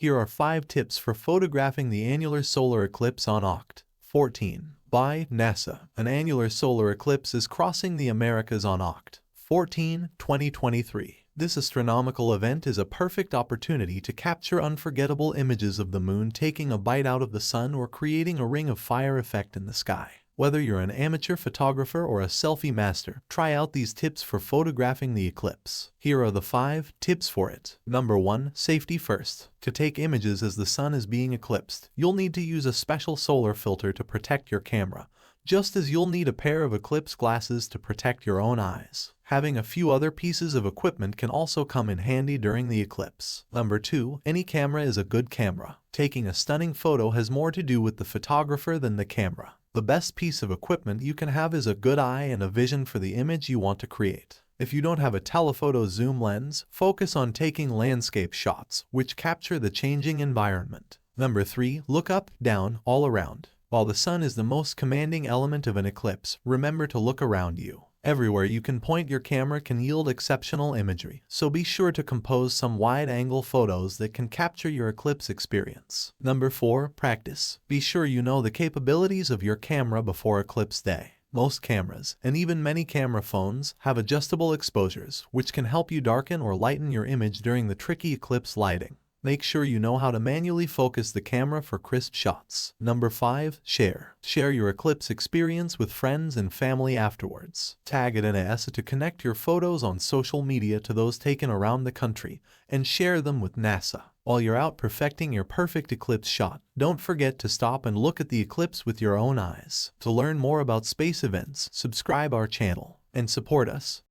Here are 5 tips for photographing the annular solar eclipse on Oct. 14. By NASA. An annular solar eclipse is crossing the Americas on Oct. 14, 2023. This astronomical event is a perfect opportunity to capture unforgettable images of the moon taking a bite out of the sun or creating a ring of fire effect in the sky. Whether you're an amateur photographer or a selfie master, try out these tips for photographing the eclipse. Here are the 5 tips for it. Number 1. Safety first. To take images as the sun is being eclipsed, you'll need to use a special solar filter to protect your camera, just as you'll need a pair of eclipse glasses to protect your own eyes. Having a few other pieces of equipment can also come in handy during the eclipse. Number 2. Any camera is a good camera. Taking a stunning photo has more to do with the photographer than the camera. The best piece of equipment you can have is a good eye and a vision for the image you want to create. If you don't have a telephoto zoom lens, focus on taking landscape shots, which capture the changing environment. Number 3. Look up, down, all around. While the sun is the most commanding element of an eclipse, remember to look around you. Everywhere you can point your camera can yield exceptional imagery, so be sure to compose some wide-angle photos that can capture your eclipse experience. Number 4. Practice. Be sure you know the capabilities of your camera before eclipse day. Most cameras, and even many camera phones, have adjustable exposures, which can help you darken or lighten your image during the tricky eclipse lighting. Make sure you know how to manually focus the camera for crisp shots. Number 5. Share. Share your eclipse experience with friends and family afterwards. Tag it in to connect your photos on social media to those taken around the country, and share them with NASA. While you're out perfecting your perfect eclipse shot, don't forget to stop and look at the eclipse with your own eyes. To learn more about space events, subscribe our channel and support us.